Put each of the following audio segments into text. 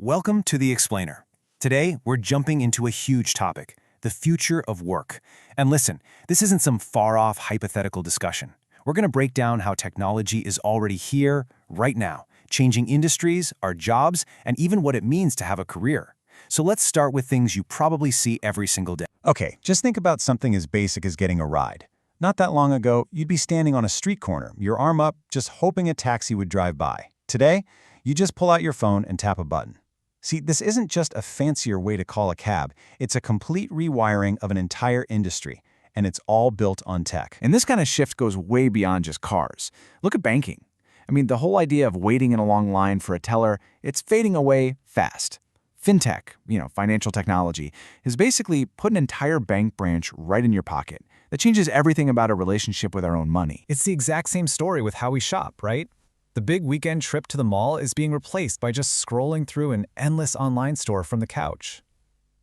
Welcome to The Explainer. Today, we're jumping into a huge topic, the future of work. And listen, this isn't some far-off hypothetical discussion. We're going to break down how technology is already here, right now, changing industries, our jobs, and even what it means to have a career. So let's start with things you probably see every single day. Okay, just think about something as basic as getting a ride. Not that long ago, you'd be standing on a street corner, your arm up, just hoping a taxi would drive by. Today, you just pull out your phone and tap a button. See, this isn't just a fancier way to call a cab, it's a complete rewiring of an entire industry, and it's all built on tech. And this kind of shift goes way beyond just cars. Look at banking. I mean, the whole idea of waiting in a long line for a teller, it's fading away fast. Fintech, financial technology, has basically put an entire bank branch right in your pocket. That changes everything about a relationship with our own money. It's the exact same story with how we shop, right? The big weekend trip to the mall is being replaced by just scrolling through an endless online store from the couch.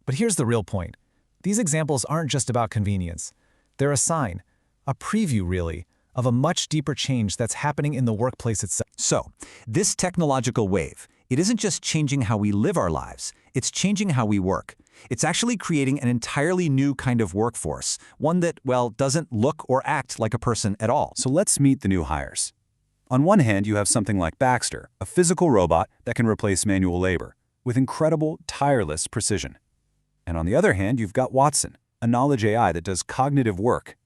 But here's the real point. These examples aren't just about convenience. They're a sign, a preview really, of a much deeper change that's happening in the workplace itself. So, this technological wave, it isn't just changing how we live our lives, it's changing how we work. It's actually creating an entirely new kind of workforce, one that, doesn't look or act like a person at all. So let's meet the new hires. On one hand, you have something like Baxter, a physical robot that can replace manual labor, with incredible, tireless precision. And on the other hand, you've got Watson, a knowledge AI that does cognitive work,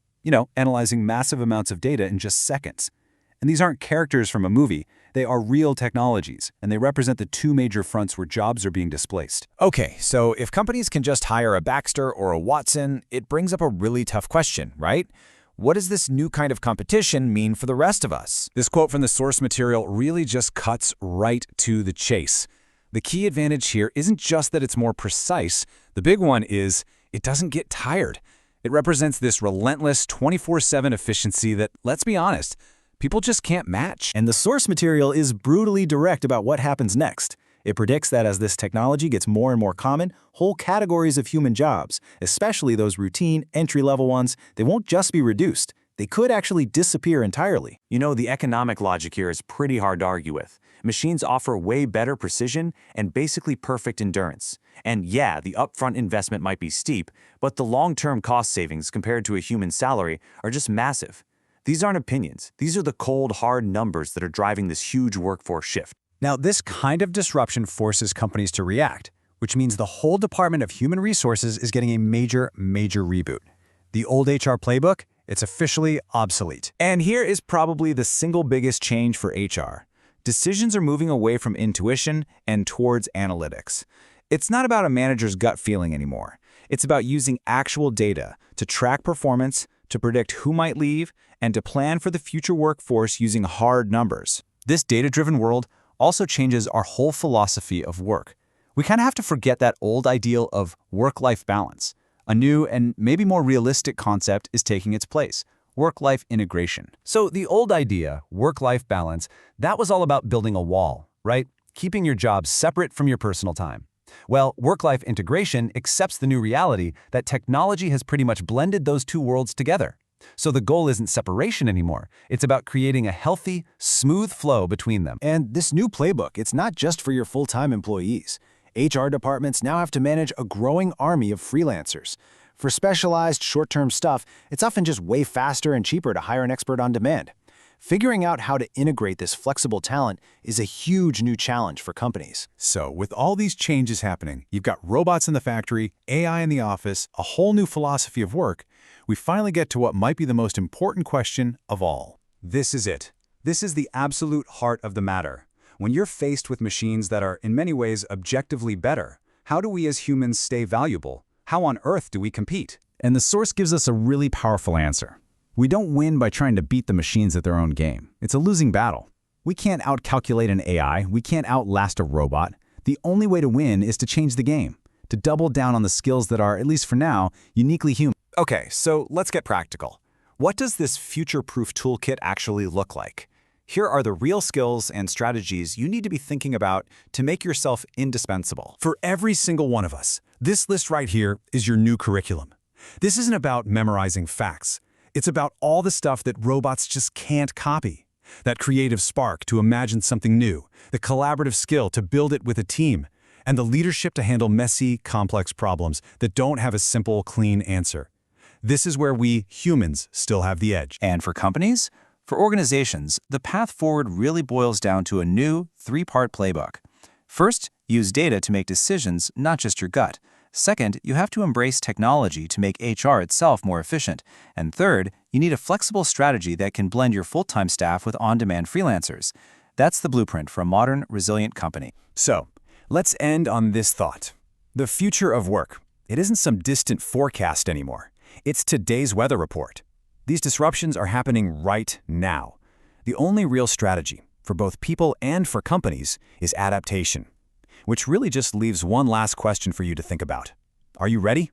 analyzing massive amounts of data in just seconds. And these aren't characters from a movie, they are real technologies, and they represent the two major fronts where jobs are being displaced. Okay, so if companies can just hire a Baxter or a Watson, it brings up a really tough question, right? What does this new kind of competition mean for the rest of us? This quote from the source material really just cuts right to the chase. The key advantage here isn't just that it's more precise. The big one is it doesn't get tired. It represents this relentless 24/7 efficiency that, let's be honest, people just can't match. And the source material is brutally direct about what happens next. It predicts that as this technology gets more and more common, whole categories of human jobs, especially those routine, entry-level ones, they won't just be reduced. They could actually disappear entirely. The economic logic here is pretty hard to argue with. Machines offer way better precision and basically perfect endurance. And yeah, the upfront investment might be steep, but the long-term cost savings compared to a human salary are just massive. These aren't opinions. These are the cold, hard numbers that are driving this huge workforce shift. Now, this kind of disruption forces companies to react, which means the whole Department of Human Resources is getting a major reboot. The old HR playbook, it's officially obsolete. And here is probably the single biggest change for HR. Decisions are moving away from intuition and towards analytics. It's not about a manager's gut feeling anymore. It's about using actual data to track performance, to predict who might leave, and to plan for the future workforce using hard numbers. This data-driven world also changes our whole philosophy of work. We kind of have to forget that old ideal of work-life balance. A new and maybe more realistic concept is taking its place: work-life integration. So the old idea, work-life balance, that was all about building a wall, right? Keeping your job separate from your personal time. Well, work-life integration accepts the new reality that technology has pretty much blended those two worlds together. So the goal isn't separation anymore. It's about creating a healthy, smooth flow between them. And this new playbook, it's not just for your full-time employees. HR departments now have to manage a growing army of freelancers. For specialized, short-term stuff, it's often just way faster and cheaper to hire an expert on demand. Figuring out how to integrate this flexible talent is a huge new challenge for companies. So, with all these changes happening, you've got robots in the factory, AI in the office, a whole new philosophy of work, we finally get to what might be the most important question of all. This is it. This is the absolute heart of the matter. When you're faced with machines that are, in many ways, objectively better, how do we as humans stay valuable? How on earth do we compete? And the source gives us a really powerful answer. We don't win by trying to beat the machines at their own game. It's a losing battle. We can't outcalculate an AI. We can't outlast a robot. The only way to win is to change the game, to double down on the skills that are, at least for now, uniquely human. Okay, so let's get practical. What does this future-proof toolkit actually look like? Here are the real skills and strategies you need to be thinking about to make yourself indispensable. For every single one of us, this list right here is your new curriculum. This isn't about memorizing facts. It's about all the stuff that robots just can't copy. That creative spark to imagine something new, the collaborative skill to build it with a team, and the leadership to handle messy, complex problems that don't have a simple, clean answer. This is where we, humans, still have the edge. And for companies? For organizations, the path forward really boils down to a new, three-part playbook. First, use data to make decisions, not just your gut. Second, you have to embrace technology to make HR itself more efficient. And third, you need a flexible strategy that can blend your full-time staff with on-demand freelancers. That's the blueprint for a modern, resilient company. So, let's end on this thought. The future of work. It isn't some distant forecast anymore. It's today's weather report. These disruptions are happening right now. The only real strategy, for both people and for companies, is adaptation. Which really just leaves one last question for you to think about. Are you ready?